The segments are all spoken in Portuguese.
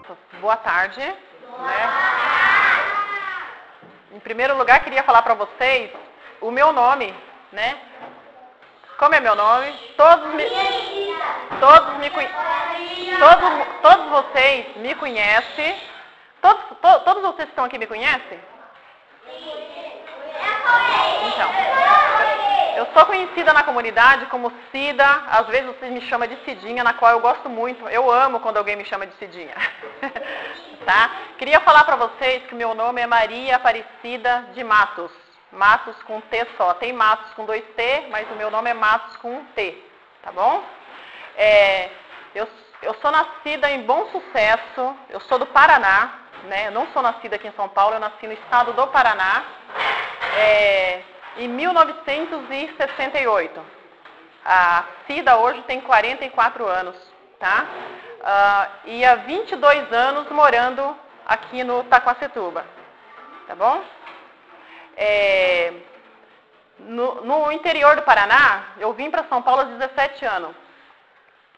crianças, boa tarde. Né? Em primeiro lugar, queria falar para vocês o meu nome, né? Como é meu nome? Todos vocês me conhecem. Todos vocês que estão aqui me conhecem? Então, eu sou conhecida na comunidade como Cida, às vezes vocês me chamam de Cidinha, na qual eu gosto muito. Eu amo quando alguém me chama de Cidinha. Tá? Queria falar para vocês que meu nome é Maria Aparecida de Matos. Matos com T só. Tem Matos com 2 T, mas o meu nome é Matos com 1 T. Tá bom? Eu sou nascida em Bom Sucesso, eu sou do Paraná, né? Eu não sou nascida aqui em São Paulo, eu nasci no estado do Paraná, em 1968. A Cida hoje tem 44 anos, tá? E há 22 anos morando aqui no Taquacetuba, tá bom? No interior do Paraná, eu vim para São Paulo aos 17 anos.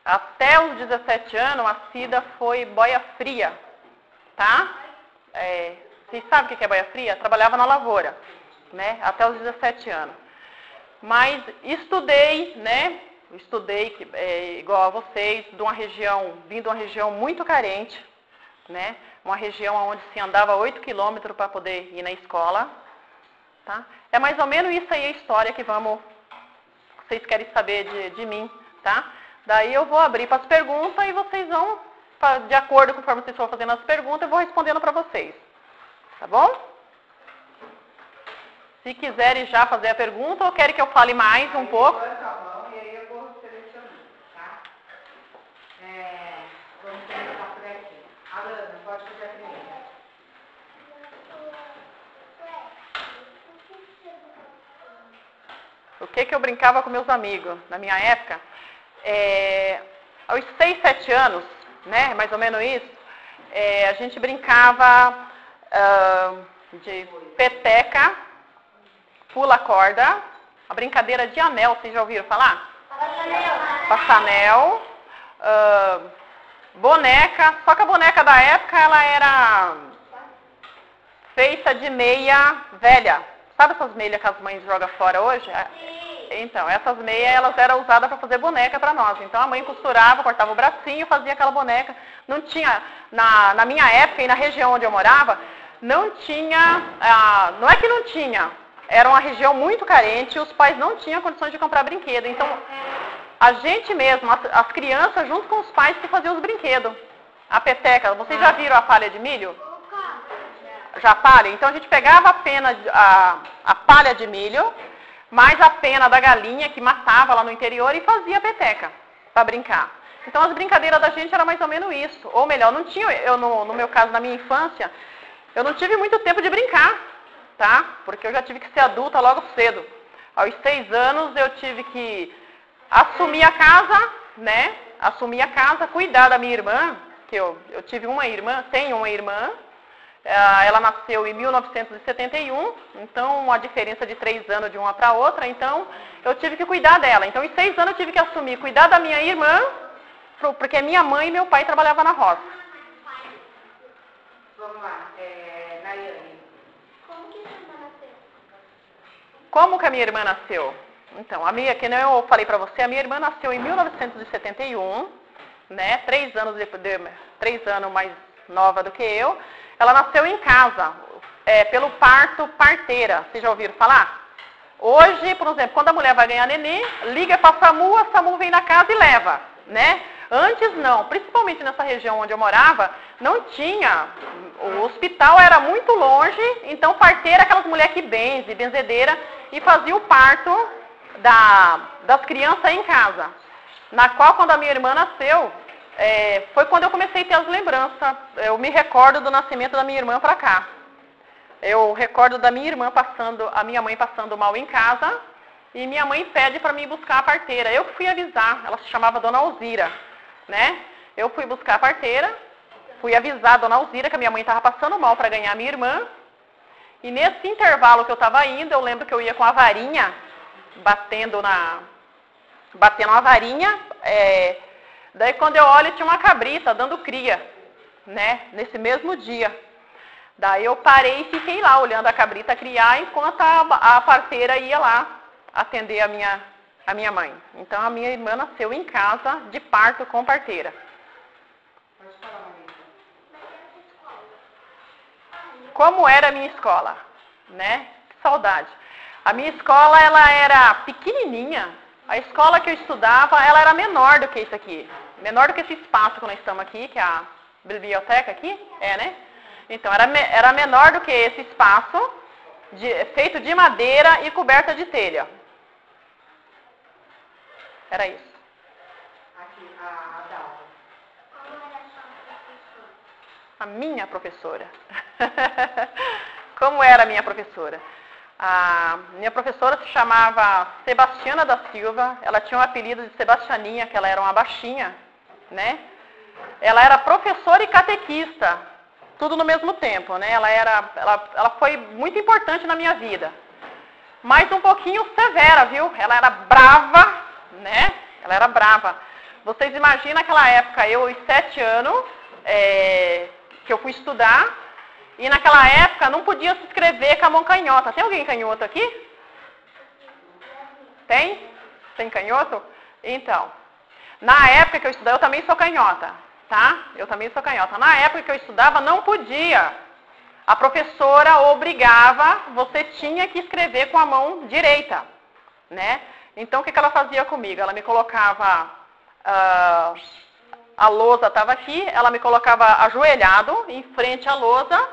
Até os 17 anos, a Cida foi boia fria, tá? Vocês sabem o que é boia fria? Trabalhava na lavoura, né? Até os 17 anos. Mas estudei, né? Estudei igual a vocês, vim de uma região muito carente, né? Uma região onde se andava 8 quilômetros para poder ir na escola, tá? É mais ou menos isso aí a história que vocês querem saber de mim, tá? Daí eu vou abrir para as perguntas e vocês vão, de acordo com conforme vocês for fazendo as perguntas, eu vou respondendo para vocês. Tá bom? Se quiserem já fazer a pergunta ou querem que eu fale mais um pouco? Levanta a mão e aí eu vou selecionando, tá? Vamos começar por aqui. Alana, pode fazer a primeira. O que eu brincava com meus amigos na minha época? Aos 6, 7 anos, né, mais ou menos isso, a gente brincava de peteca, pula corda, a brincadeira de anel, vocês já ouviram falar? Passanel, boneca, só que a boneca da época ela era feita de meia velha. Sabe essas meias que as mães jogam fora hoje? Então, essas meias elas eram usadas para fazer boneca para nós. Então a mãe costurava, cortava o bracinho, fazia aquela boneca. Não tinha, na minha época e na região onde eu morava, não tinha, não é que não tinha, era uma região muito carente e os pais não tinham condições de comprar brinquedo. Então, a gente mesmo, as crianças junto com os pais que faziam os brinquedos. A peteca, vocês já viram a palha de milho? Já palha? Então a gente pegava a palha de milho, mais a pena da galinha que matava lá no interior e fazia a peteca para brincar. Então as brincadeiras da gente era mais ou menos isso. Ou melhor, não tinha, no meu caso, na minha infância, eu não tive muito tempo de brincar, tá? Porque eu já tive que ser adulta logo cedo. Aos 6 anos eu tive que assumir a casa, né? Assumir a casa, cuidar da minha irmã, que eu tive uma irmã, tenho uma irmã. Ela nasceu em 1971, então uma diferença de 3 anos de uma para outra, então eu tive que cuidar dela. Então em 6 anos eu tive que assumir, cuidar da minha irmã, porque minha mãe e meu pai trabalhavam na roça. Vamos lá, Nayane. Como que a minha irmã nasceu? Então, que nem eu falei para você, a minha irmã nasceu em 1971, né? 3 anos mais nova do que eu. Ela nasceu em casa, pelo parto parteira. Vocês já ouviram falar? Hoje, por exemplo, quando a mulher vai ganhar neném, liga para a SAMU vem na casa e leva, né? Antes não, principalmente nessa região onde eu morava, não tinha. O hospital era muito longe, então parteira, aquelas mulheres que benzedeira, e fazia o parto das crianças em casa. Na qual, quando a minha irmã nasceu, foi quando eu comecei a ter as lembranças. Eu me recordo do nascimento da minha irmã para cá. Eu recordo da minha irmã a minha mãe passando mal em casa, e minha mãe pede para mim buscar a parteira. Eu que fui avisar, ela se chamava Dona Alzira, né? Eu fui buscar a parteira, fui avisar a Dona Alzira que a minha mãe estava passando mal para ganhar a minha irmã, e nesse intervalo que eu estava indo, eu lembro que eu ia com a varinha, batendo uma varinha, daí quando eu olho tinha uma cabrita dando cria. né? Nesse mesmo dia. Daí eu parei e fiquei lá, olhando a cabrita criar, enquanto a parteira ia lá atender a minha mãe. Então, a minha irmã nasceu em casa, de parto com parteira. Pode falar, Marisa. Como era a minha escola, né? Que saudade. A minha escola, ela era pequenininha. A escola que eu estudava, ela era menor do que isso aqui. Menor do que esse espaço que nós estamos aqui, que é a biblioteca aqui, né? Então, era menor do que esse espaço, feito de madeira e coberta de telha. Era isso. Aqui, a Dalva. Como era a sua professora? A minha professora. Como era a minha professora? A minha professora se chamava Sebastiana da Silva. Ela tinha o apelido de Sebastianinha, que ela era uma baixinha, né? Ela era professora e catequista, tudo no mesmo tempo, né? Ela foi muito importante na minha vida. Mas um pouquinho severa, viu? Ela era brava, né? Ela era brava. Vocês imaginam aquela época, eu aos 7 anos, que eu fui estudar, e naquela época não podia se escrever com a mão canhota. Tem alguém canhoto aqui? Tem? Tem canhoto? Então, na época que eu estudava, eu também sou canhota, tá? Eu também sou canhota. Na época que eu estudava, não podia. A professora obrigava, você tinha que escrever com a mão direita, né? Então, o que ela fazia comigo? Ela me colocava, a lousa estava aqui, ela me colocava ajoelhado, em frente à lousa,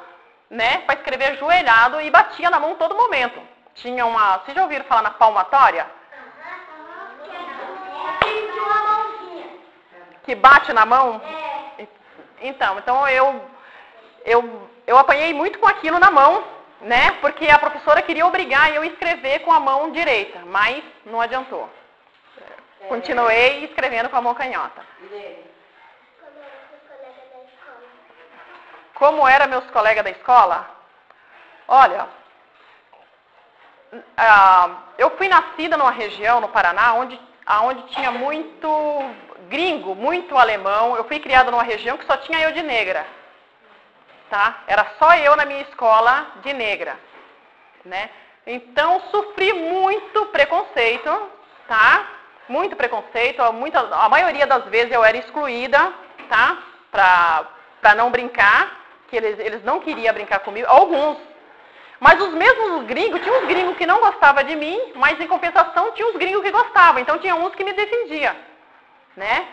né, para escrever ajoelhado e batia na mão todo momento. Tinha uma, vocês já ouviram falar na palmatória? Que bate na mão? Então eu apanhei muito com aquilo na mão, né? Porque a professora queria obrigar eu a escrever com a mão direita, mas não adiantou. Continuei escrevendo com a mão canhota. Como eram meus colegas da escola? Olha, eu fui nascida numa região, no Paraná, onde tinha muito gringo, muito alemão. Eu fui criada numa região que só tinha eu de negra. Tá? Era só eu na minha escola de negra, né? Então, sofri muito preconceito, tá? Muito preconceito. A maioria das vezes eu era excluída, tá? Pra não brincar, que eles não queriam brincar comigo. Alguns. Mas os mesmos gringos, tinha uns gringos que não gostavam de mim, mas em compensação tinha uns gringos que gostavam. Então, tinha uns que me defendiam, né?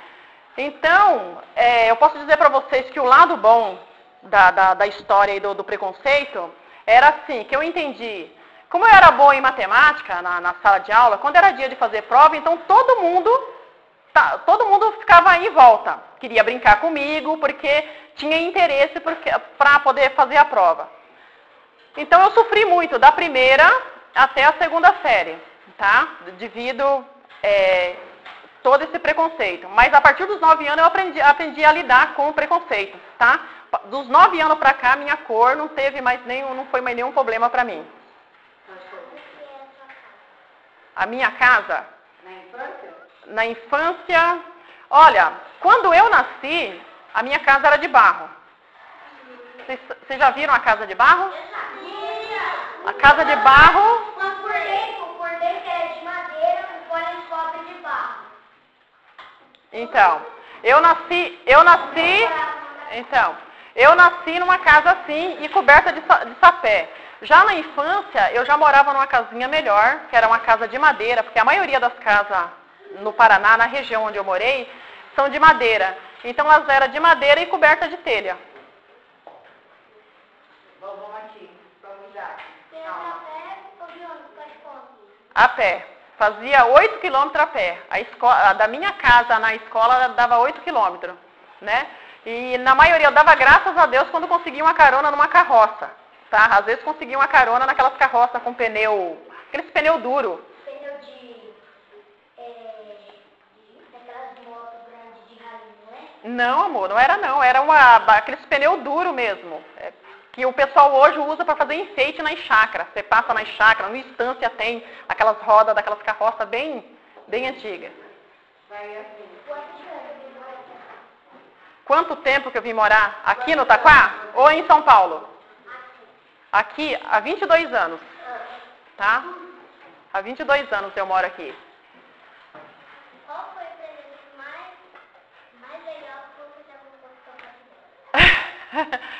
Então, eu posso dizer para vocês que o lado bom da história e do preconceito era assim, que eu entendi. Como eu era boa em matemática na sala de aula, quando era dia de fazer prova, então todo mundo ficava aí em volta. Queria brincar comigo, porque tinha interesse para poder fazer a prova. Então eu sofri muito, da primeira até a segunda série, tá? Devido todo esse preconceito. Mas a partir dos 9 anos eu aprendi a lidar com o preconceito, tá? Dos 9 anos para cá, minha cor não foi mais nenhum problema para mim. A minha casa? Na infância? Na infância, olha, quando eu nasci, a minha casa era de barro. Vocês já viram a casa de barro? A casa de barro. Mas por dentro era de madeira, com folhas cobre de barro. Então, eu nasci numa casa assim e coberta de sapé. Já na infância, eu já morava numa casinha melhor, que era uma casa de madeira, porque a maioria das casas no Paraná, na região onde eu morei, são de madeira. Então, elas eram de madeira e coberta de telha. Vamos aqui, vamos já. A pé. Fazia 8 quilômetros a pé. Da minha casa na escola dava 8 quilômetros, né? E na maioria eu dava graças a Deus quando conseguia uma carona numa carroça, tá? Às vezes conseguia uma carona naquelas carroças com pneu, aqueles pneu duro. Pneu daquelas motos grandes de rally, não é? Não, amor, não era não. Era aqueles pneu duro mesmo. Que o pessoal hoje usa para fazer enfeite nas chácaras. Você passa nas chácaras, no Estância tem aquelas rodas daquelas carroças bem antigas. Vai assim. quanto tempo que eu vim morar aqui no Taquá ou em São Paulo? Aqui há 22 anos, tá? Há 22 anos eu moro aqui. Qual foi o presente mais legal que você já comprou para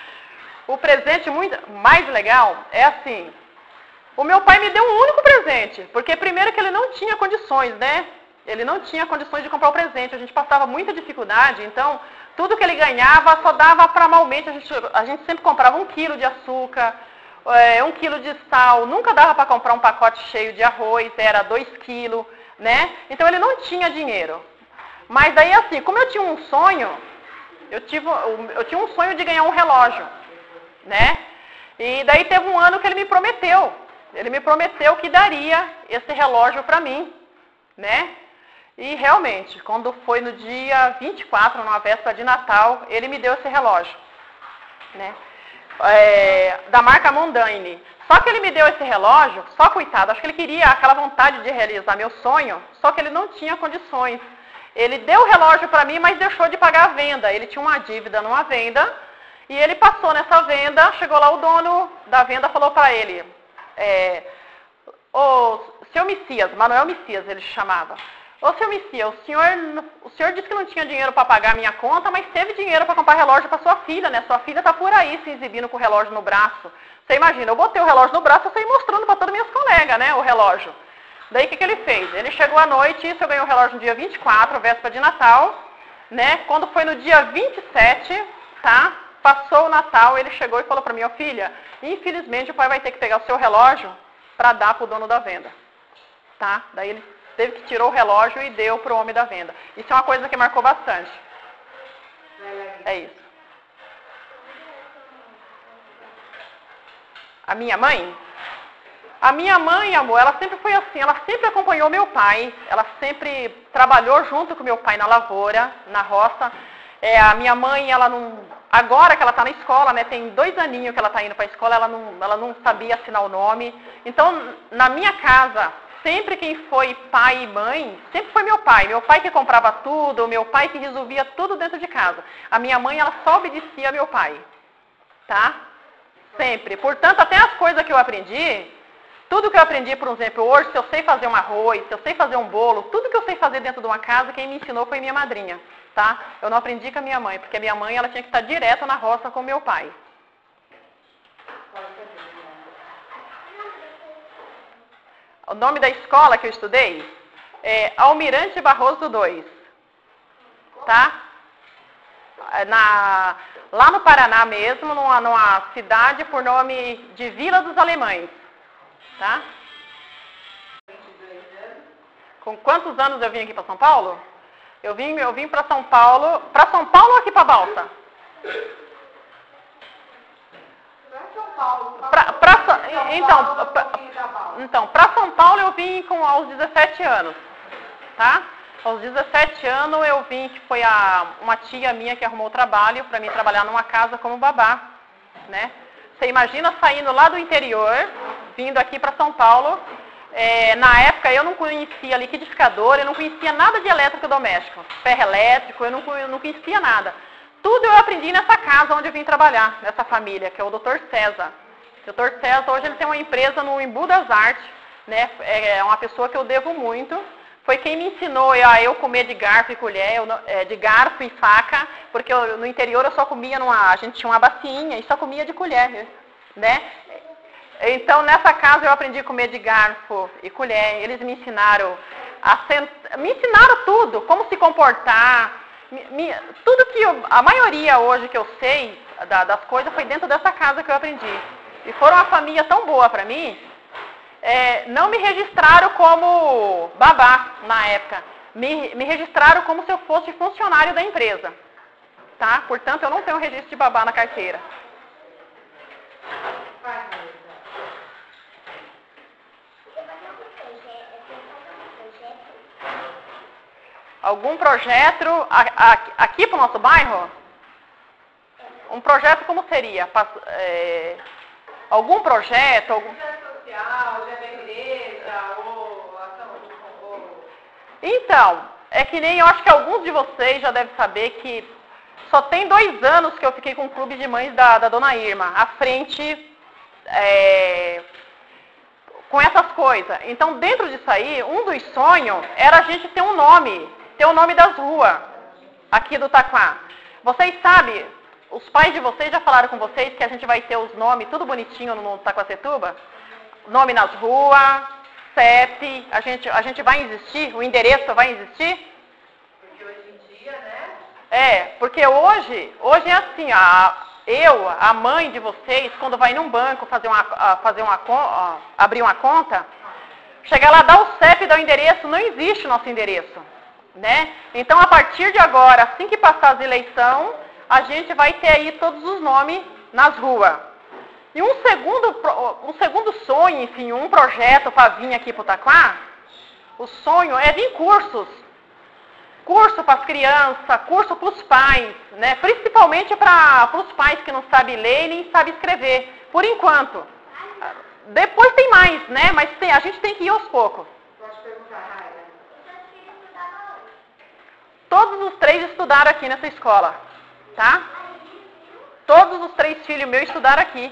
O presente mais legal é assim, o meu pai me deu um único presente, porque primeiro que ele não tinha condições, né? Ele não tinha condições de comprar o presente, a gente passava muita dificuldade, então tudo que ele ganhava só dava para malmente, a gente sempre comprava 1 quilo de açúcar, 1 quilo de sal, nunca dava para comprar um pacote cheio de arroz, era 2 quilos, né? Então ele não tinha dinheiro. Mas daí assim, como eu tinha um sonho, eu tinha um sonho de ganhar um relógio, né? E daí teve um ano que ele me prometeu que daria esse relógio para mim, né? E realmente, quando foi no dia 24, numa véspera de Natal, ele me deu esse relógio, né? Da marca Mondane. Só que ele me deu esse relógio, só coitado, acho que ele queria aquela vontade de realizar meu sonho, só que ele não tinha condições. Ele deu o relógio para mim, mas deixou de pagar a venda. Ele tinha uma dívida numa venda, e ele passou nessa venda, chegou lá o dono da venda, falou para ele, ô, seu Messias, Manuel Messias ele chamava, ô, seu Messias, o senhor disse que não tinha dinheiro para pagar a minha conta, mas teve dinheiro para comprar relógio para sua filha, né? Sua filha está por aí se exibindo com o relógio no braço. Você imagina, eu botei o relógio no braço e saí mostrando para todas minhas colegas, né, o relógio. Daí o que ele fez? Ele chegou à noite, isso eu ganhei o relógio no dia 24, véspera de Natal, né? Quando foi no dia 27, tá? Passou o Natal, ele chegou e falou para mim, ó, filha, infelizmente o pai vai ter que pegar o seu relógio para dar para o dono da venda, tá? Daí ele teve que tirar o relógio e deu para o homem da venda. Isso é uma coisa que marcou bastante. É isso. A minha mãe? A minha mãe, amor, ela sempre foi assim, ela sempre acompanhou meu pai, ela sempre trabalhou junto com meu pai na lavoura, na roça. A minha mãe, ela não... Agora que ela está na escola, né, tem 2 aninhos que ela está indo para a escola, ela não sabia assinar o nome. Então, na minha casa, sempre quem foi pai e mãe, sempre foi meu pai. Meu pai que comprava tudo, meu pai que resolvia tudo dentro de casa. A minha mãe, ela só obedecia meu pai, tá? Sempre. Portanto, até as coisas que eu aprendi, tudo que eu aprendi, por exemplo, hoje, se eu sei fazer um arroz, se eu sei fazer um bolo, tudo que eu sei fazer dentro de uma casa, quem me ensinou foi minha madrinha, tá? Eu não aprendi com a minha mãe, porque a minha mãe, ela tinha que estar direto na roça com meu pai. O nome da escola que eu estudei é Almirante Barroso II, tá? Lá no Paraná mesmo, numa cidade por nome de Vila dos Alemães, tá? Com quantos anos eu vim aqui para São Paulo? Eu vim para São Paulo ou aqui para Balsa? Então, para São Paulo eu vim aos 17 anos, tá? Aos 17 anos eu vim, que foi uma tia minha que arrumou trabalho para mim trabalhar numa casa como babá, né? Você imagina saindo lá do interior, vindo aqui para São Paulo. Na época eu não conhecia liquidificador, eu não conhecia nada de elétrico doméstico, ferro elétrico, eu não conhecia nada. Tudo eu aprendi nessa casa onde eu vim trabalhar, nessa família, que é o Dr. César. O Dr. César hoje ele tem uma empresa no Embu das Artes, né? É uma pessoa que eu devo muito. Foi quem me ensinou a eu comer de garfo e colher, de garfo e faca, porque no interior eu só comia a gente tinha uma bacinha e só comia de colher, né? Então nessa casa eu aprendi a comer de garfo e colher. Eles me ensinaram me ensinaram tudo, como se comportar, tudo que a maioria hoje que eu sei das coisas foi dentro dessa casa que eu aprendi. E foram uma família tão boa para mim. Não me registraram como babá na época. Me registraram como se eu fosse funcionário da empresa. Tá? Portanto, eu não tenho registro de babá na carteira. Algum projeto aqui para o nosso bairro? Um projeto como seria? Algum projeto? Social, já da igreja, Então, é que nem eu acho que alguns de vocês já devem saber que Só tem 2 anos que eu fiquei com o clube de mães da dona Irma, à frente, com essas coisas. Então, dentro disso aí, um dos sonhos era a gente ter um nome das ruas aqui do Taquá. Vocês sabem, os pais de vocês já falaram com vocês que a gente vai ter os nomes tudo bonitinho no Taquacetuba? Nome nas ruas, CEP, a gente vai existir? O endereço vai existir? Porque hoje em dia, né? Porque hoje é assim, a mãe de vocês, quando vai num banco abrir uma conta, chega lá, dá o CEP, dá o endereço, não existe o nosso endereço, né? Então, a partir de agora, assim que passar as eleições, a gente vai ter aí todos os nomes nas ruas. E um segundo sonho, enfim, um projeto para vir aqui para o Taquá, o sonho é vir cursos. Curso para as crianças, curso para os pais, né? Principalmente para os pais que não sabem ler e nem sabem escrever, por enquanto. Depois tem mais, né? Mas a gente tem que ir aos poucos. Pode perguntar, Raia. Todos os 3 estudaram aqui nessa escola, tá? Todos os 3 filhos meus estudaram aqui.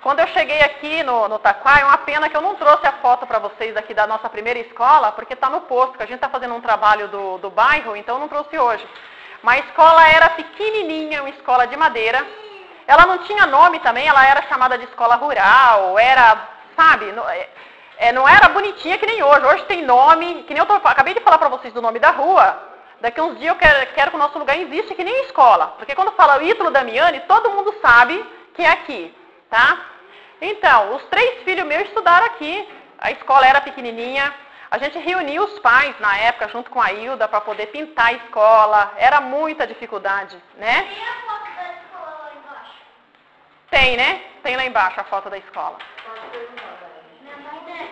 Quando eu cheguei aqui no Taquá, é uma pena que eu não trouxe a foto para vocês aqui da nossa primeira escola, porque está no posto, que a gente está fazendo um trabalho do bairro, então eu não trouxe hoje. Mas a escola era pequenininha, uma escola de madeira. Ela não tinha nome também, ela era chamada de escola rural, sabe, não era bonitinha que nem hoje. Hoje tem nome, que nem eu acabei de falar para vocês do nome da rua. Daqui uns dias eu quero que o nosso lugar exista que nem escola. Porque quando fala Ítalo Damiani, todo mundo sabe que é aqui, tá? Então, os 3 filhos meus estudaram aqui. A escola era pequenininha. A gente reuniu os pais na época, junto com a Hilda, para poder pintar a escola. Era muita dificuldade, né? Tem a foto da escola lá embaixo? Tem, né? Tem lá embaixo a foto da escola. Pode perguntar, Raia. Minha mãe, né?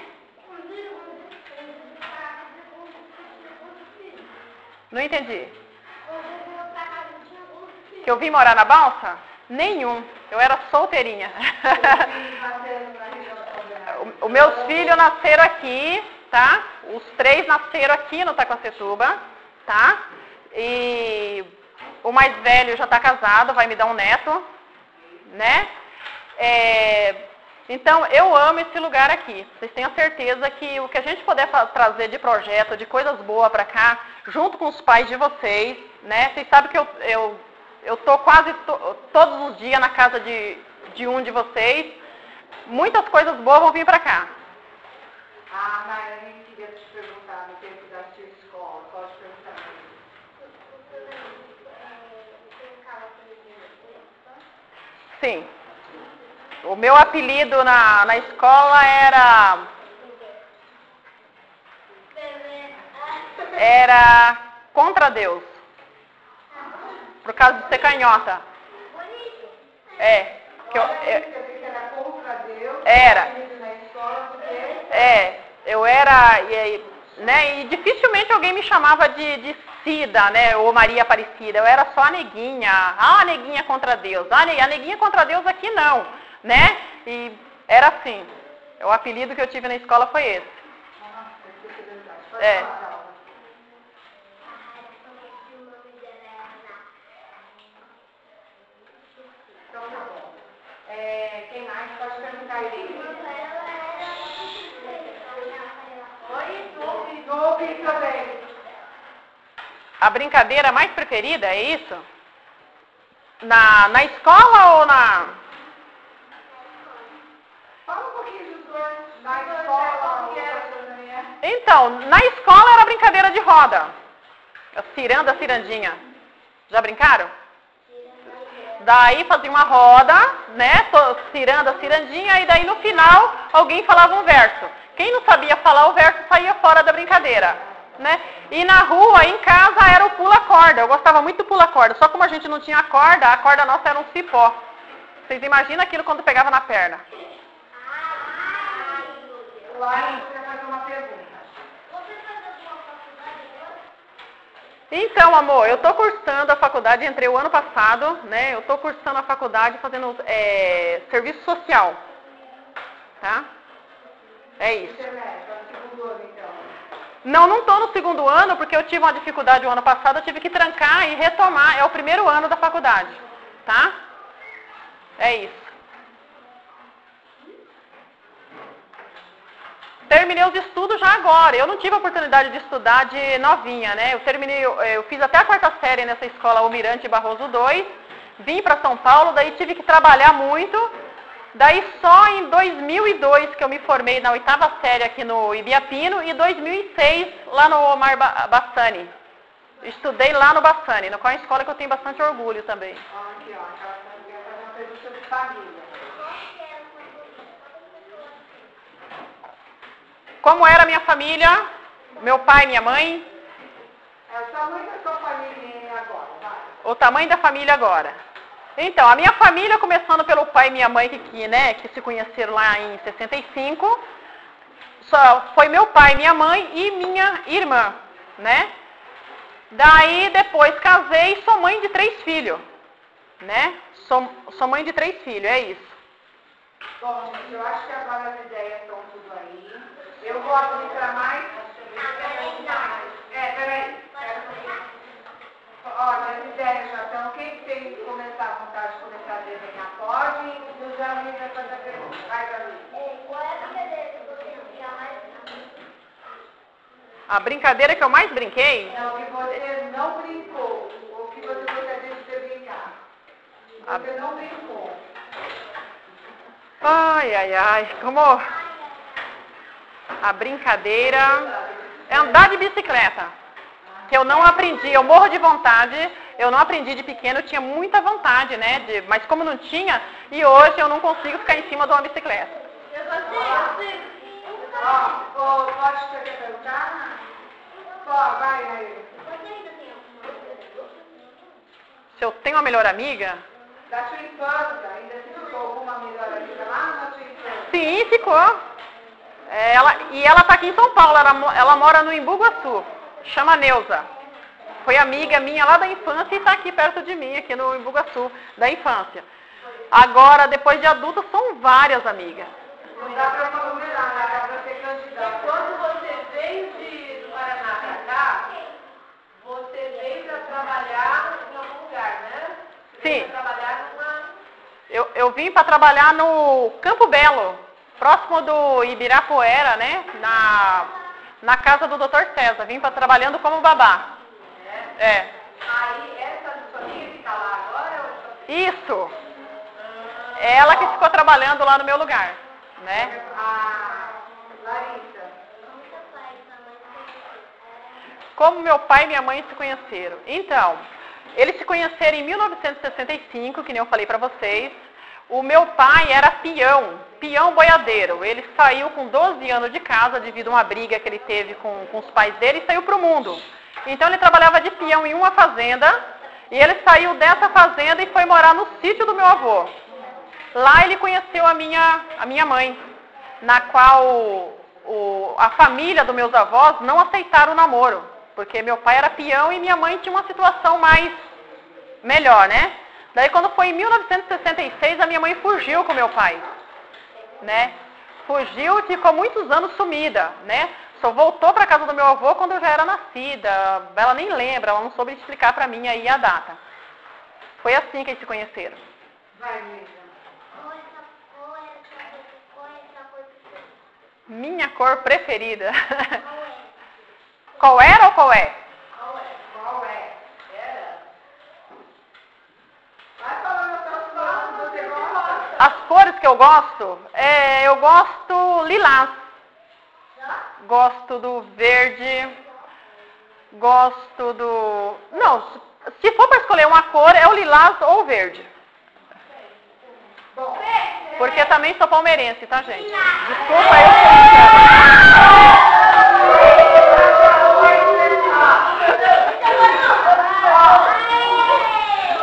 Não entendi. Que eu vim morar na Balsa? Nenhum. Eu era solteirinha. Os meus filhos nasceram aqui, tá? Os 3 nasceram aqui no Taquacetuba, tá? E o mais velho já está casado, vai me dar um neto, né? Então, eu amo esse lugar aqui. Vocês tenham certeza que o que a gente puder trazer de projeto, de coisas boas para cá, junto com os pais de vocês, né? Vocês sabem que eu tô quase todos os dias na casa de um de vocês. Muitas coisas boas vão vir para cá. A Nayane queria te perguntar no tempo da sua escola. Pode perguntar. Sim. O meu apelido na escola era Contra Deus. Por causa de ser canhota. Que era contra Deus. Era. Na escola, porque... Eu era, né, e dificilmente alguém me chamava de Cida, né, ou Maria Aparecida. Eu era só a neguinha. A neguinha contra Deus. A neguinha contra Deus aqui não, né? E era assim. O apelido que eu tive na escola foi esse. Então tá bom. Quem mais pode perguntar aí? Oi, ouvi também. A brincadeira mais preferida, é isso? Na escola ou na... Fala um pouquinho dos dois. Na escola, o que era, Dona? Então, na escola era brincadeira de roda. Ciranda, cirandinha. Já brincaram? Daí fazia uma roda, né? Ciranda, cirandinha, e daí no final alguém falava um verso. Quem não sabia falar o verso saía fora da brincadeira, né? E na rua, em casa, era o pula-corda. Eu gostava muito do pula-corda. Só como a gente não tinha corda, a corda nossa era um cipó. Vocês imaginam aquilo quando pegava na perna? Lá eu queria fazer uma pergunta. Então, amor, eu estou cursando a faculdade, entrei o ano passado, né? Eu estou cursando a faculdade fazendo serviço social, tá? É isso. Internet, segundo ano, então. Não estou no segundo ano, porque eu tive uma dificuldade o ano passado, eu tive que trancar e retomar. É o primeiro ano da faculdade, tá? É isso. Terminei os estudos já agora. Eu não tive a oportunidade de estudar de novinha, né? Eu fiz até a quarta série nessa escola Almirante Barroso II, vim para São Paulo, daí tive que trabalhar muito. Daí só em 2002 que eu me formei na oitava série aqui no Ibiapino e 2006 lá no Omar Bassani. Estudei lá no Bassani, no qual é uma escola que eu tenho bastante orgulho também. Aqui, ó, aquela pergunta de família. Como era a minha família, meu pai e minha mãe? É o tamanho da sua família agora, vai. O tamanho da família agora. Então, a minha família, começando pelo pai e minha mãe, que se conheceram lá em 65, só foi meu pai, minha mãe e minha irmã, né? Daí, depois casei e sou mãe de 3 filhos, né? Sou mãe de 3 filhos, é isso. Bom, gente, eu acho que agora as ideias estão tudo aí. Eu vou abrir para mais. Peraí. Olha, as ideias já estão. Quem tem que começar a vontade de começar a desenhar pode. E os amigos vai fazer a pergunta. Vai, Gabi. Qual é a brincadeira que você jamais... A brincadeira que eu mais brinquei? Não, que você não brincou. Ou que você gostaria de ter brincado. Você não brincou. Ai, como... A brincadeira é andar de bicicleta, que eu não aprendi, eu morro de vontade, eu não aprendi de pequeno, eu tinha muita vontade, né, mas como não tinha, e hoje eu não consigo ficar em cima de uma bicicleta. Pode você quer perguntar? Vai aí. Se eu tenho uma melhor amiga? Da sua infância, ainda ficou alguma melhor amiga lá na sua infância? Sim, ficou. Ela está aqui em São Paulo, ela mora no Imbuguaçu, chama Neuza. Foi amiga minha lá da infância e está aqui perto de mim, aqui no Imbuguaçu, da infância. Agora, depois de adulta, são várias amigas. Não dá para numerar, né? Dá para ser candidata. Quando você veio do Paraná para cá, você veio para trabalhar em algum lugar, né? Você Sim. veio para trabalhar numa... Eu vim para trabalhar no Campo Belo, próximo do Ibirapuera, né? Na casa do Dr. César. Vim para trabalhando como babá. É. Aí, essa sua amiga que está lá agora? Isso. Ela que ficou trabalhando lá no meu lugar, né? A Larissa. Como meu pai e minha mãe se conheceram? Então, eles se conheceram em 1965, que nem eu falei para vocês. O meu pai era peão boiadeiro. Ele saiu com 12 anos de casa devido a uma briga que ele teve com os pais dele e saiu para o mundo. Então ele trabalhava de peão em uma fazenda e ele saiu dessa fazenda e foi morar no sítio do meu avô. Lá ele conheceu a minha mãe, na qual a família dos meus avós não aceitaram o namoro, porque meu pai era peão e minha mãe tinha uma situação mais melhor, né? Daí quando foi em 1966, a minha mãe fugiu com meu pai, né? Fugiu e ficou muitos anos sumida, né? Só voltou para casa do meu avô quando eu já era nascida. Ela nem lembra, ela não soube explicar para mim aí a data. Foi assim que eles se conheceram. Vai, Misa. Minha cor preferida. Qual era ou qual é? Qual é? Vai falando as cores que você gosta. As cores que eu gosto, eu gosto lilás. Gosto do verde. Gosto do... Não, se for para escolher uma cor, é o lilás ou o verde. Bom, Porque também sou palmeirense, tá, gente? Desculpa, eu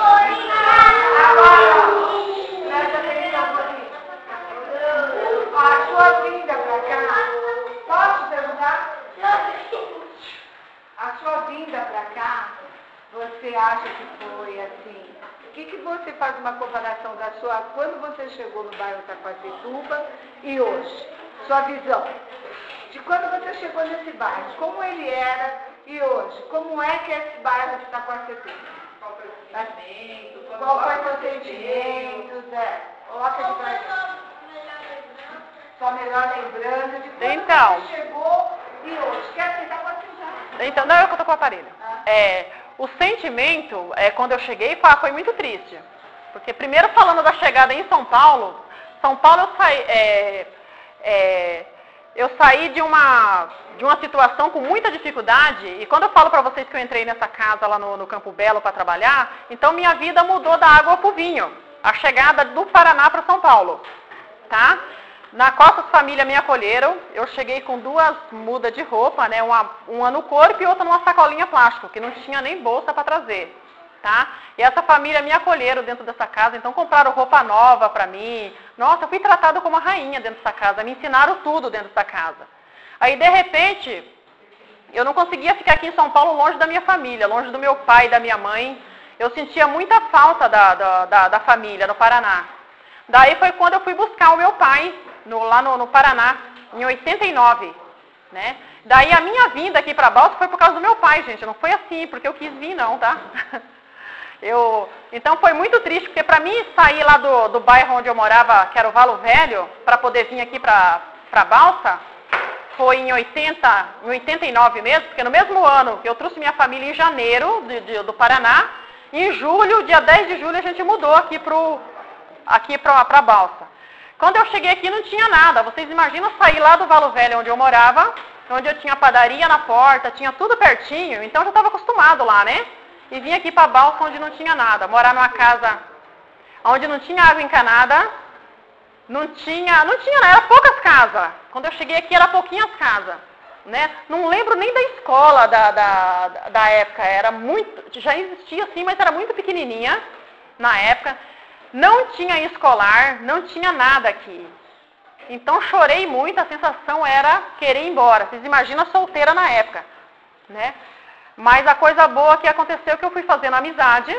sou presta atenção aqui. A sua vinda pra cá, posso perguntar? A sua vinda pra cá, você acha que foi assim? O que você faz uma comparação da sua, quando você chegou no bairro Taquacetuba e hoje? Sua visão. de quando você chegou nesse bairro, como ele era e hoje, como é que é esse bairro de Itaquacetuba? Qual foi o sentimento? Qual foi o seu sentimento, Zé? Coloca de pra sua melhor lembrança de quando Então. você chegou e hoje. Quer aceitar, pode sentar. Então, não, eu que tô com o aparelho. O sentimento, quando eu cheguei, foi muito triste. Porque primeiro falando da chegada em São Paulo eu saí de uma situação com muita dificuldade, e quando eu falo para vocês que eu entrei nessa casa lá no Campo Belo para trabalhar, então minha vida mudou da água para o vinho, a chegada do Paraná para São Paulo, tá? Na Costas Família me acolheram, eu cheguei com 2 mudas de roupa, né, uma no corpo e outra numa sacolinha plástico, que não tinha nem bolsa para trazer. Tá? E essa família me acolheram dentro dessa casa, então compraram roupa nova para mim. Nossa, eu fui tratada como uma rainha dentro dessa casa, me ensinaram tudo dentro dessa casa. Aí, de repente, eu não conseguia ficar aqui em São Paulo longe da minha família, longe do meu pai e da minha mãe. Eu sentia muita falta da família no Paraná. Daí foi quando eu fui buscar o meu pai lá no Paraná, em 89, né? Daí a minha vinda aqui para Balsas foi por causa do meu pai, gente, não foi assim, porque eu quis vir não, tá? Então foi muito triste, porque para mim sair lá do bairro onde eu morava, que era o Valo Velho, para poder vir aqui para Balsa, foi em 89 mesmo, porque no mesmo ano eu trouxe minha família em janeiro do Paraná, e em julho, dia 10 de julho, a gente mudou aqui para Balsa. Quando eu cheguei aqui não tinha nada, vocês imaginam sair lá do Valo Velho onde eu morava, onde eu tinha padaria na porta, tinha tudo pertinho, então eu já estava acostumado lá, né? E vim aqui para Balsa onde não tinha nada, morar numa casa onde não tinha água encanada, não tinha nada, era poucas casas. Quando eu cheguei aqui era pouquinhas casas, né? Não lembro nem da escola da época, era muito, já existia sim, mas era muito pequenininha na época. Não tinha escolar, não tinha nada aqui. Então chorei muito, a sensação era querer ir embora. Vocês imaginam solteira na época, né? Mas a coisa boa que aconteceu é que eu fui fazendo amizade,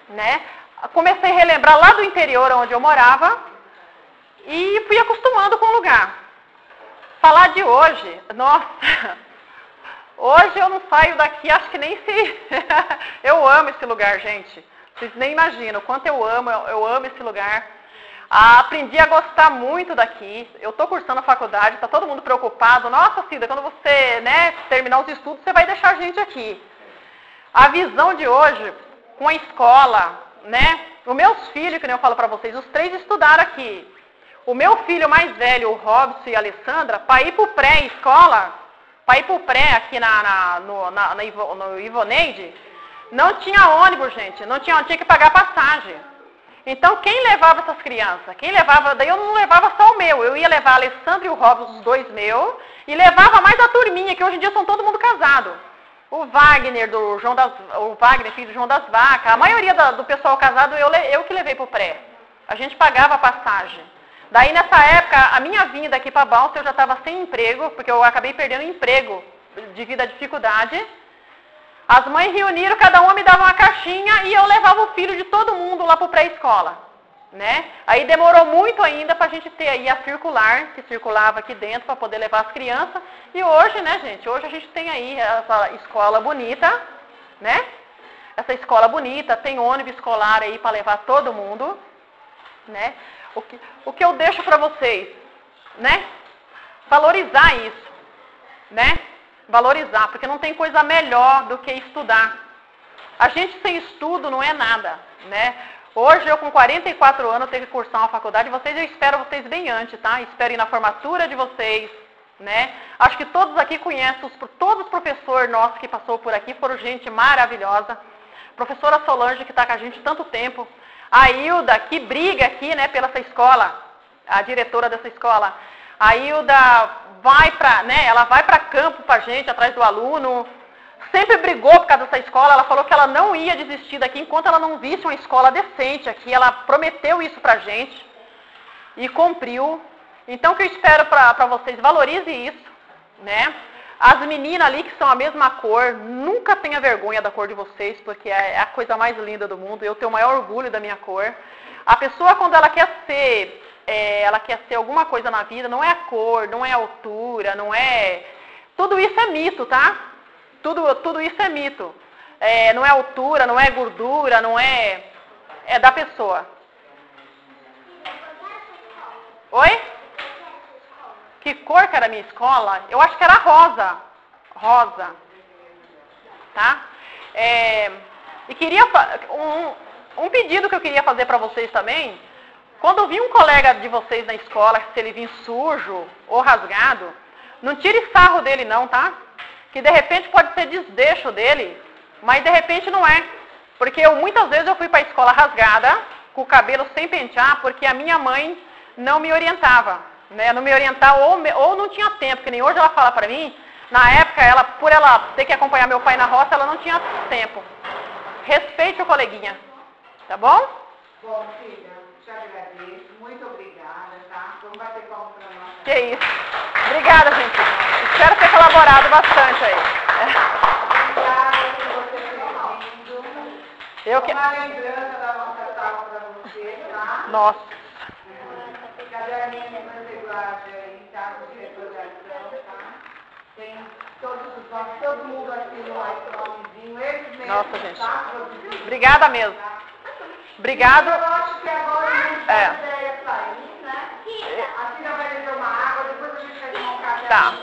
né? Comecei a relembrar lá do interior onde eu morava e fui acostumando com o lugar. Falar de hoje, nossa, hoje eu não saio daqui, acho que nem se... Eu amo esse lugar, gente. Vocês nem imaginam o quanto eu amo esse lugar. Aprendi a gostar muito daqui. Eu estou cursando a faculdade, está todo mundo preocupado. Nossa, Cida, quando você terminar os estudos, você vai deixar a gente aqui. A visão de hoje, com a escola, né? Os meus filhos, que nem eu falo para vocês, os 3 estudaram aqui. O meu filho mais velho, o Robson e a Alessandra, para ir para o pré-escola, para ir para o pré aqui no Ivoneide, não tinha ônibus, gente. Tinha que pagar passagem. Então, quem levava essas crianças? Daí eu não levava só o meu, eu ia levar a Alessandra e o Robson, os 2 meus, e levava mais a turminha, que hoje em dia são todo mundo casado. O Wagner, o Wagner, filho do João das Vacas, a maioria do pessoal casado, eu que levei para o pré. A gente pagava a passagem. Daí, nessa época, a minha vinda aqui para Balsa, eu já estava sem emprego, porque eu acabei perdendo emprego devido à dificuldade. As mães reuniram, cada uma me dava uma caixinha e eu levava o filho de todo mundo lá para o pré-escola, né? Aí demorou muito ainda para a gente ter aí a circular, que circulava aqui dentro para poder levar as crianças. E hoje, né, gente, hoje a gente tem aí essa escola bonita, né? Essa escola bonita, tem ônibus escolar aí para levar todo mundo, né? O que eu deixo para vocês, né? Valorizar isso, né? Valorizar, porque não tem coisa melhor do que estudar. A gente sem estudo não é nada, né? Hoje eu com 44 anos tenho que cursar uma faculdade, eu espero vocês bem antes, tá? Espero ir na formatura de vocês, né? Acho que todos aqui conhecem, todos os professores nossos que passou por aqui foram gente maravilhosa. Professora Solange, que está com a gente tanto tempo. A Hilda, que briga aqui, né, pela essa escola, a diretora dessa escola. A Hilda ela vai para campo para a gente, atrás do aluno, sempre brigou por causa dessa escola, ela falou que ela não ia desistir daqui enquanto ela não visse uma escola decente aqui, ela prometeu isso para a gente e cumpriu. Então, o que eu espero para vocês, valorize isso, né? As meninas ali que são a mesma cor, nunca tenha vergonha da cor de vocês, porque é a coisa mais linda do mundo, eu tenho o maior orgulho da minha cor. A pessoa, quando ela quer ser ela quer ser alguma coisa na vida, não é a cor, não é a altura, não é... Tudo isso é mito, tá? Tudo isso é mito. Não é altura, não é gordura, não é... É da pessoa. Oi? Que cor que era a minha escola? Eu acho que era rosa. Rosa. Tá? E queria... Um pedido que eu queria fazer para vocês também. Quando vir um colega de vocês na escola, se ele vir sujo ou rasgado, não tire sarro dele não, tá? Que de repente pode ser desdeixo dele, mas de repente não é. Porque muitas vezes eu fui para a escola rasgada, com o cabelo sem pentear, porque a minha mãe não me orientava. Né? Não me orientava ou não tinha tempo, que nem hoje ela fala para mim. Na época, por ela ter que acompanhar meu pai na roça, ela não tinha tempo. Respeite o coleguinha. Tá bom? Bom, filha, te agradeço. Muito obrigada, tá? Vamos bater palmas para nós. Que isso. Obrigada, gente. Espero ter colaborado bastante aí. Obrigada por você ter vindo. Uma lembrança da nossa sala para você, tá? Nossa. Caderninho de matriculagem aí, tá? Com recordação, tá? Tem todo mundo aqui no nomezinho. Eles mesmos, Nossa, gente. tá? Obrigada mesmo. Obrigado. Eu acho que agora a gente vai sair, né? A Cida vai beber uma água, depois a gente vai tomar um café. Tá.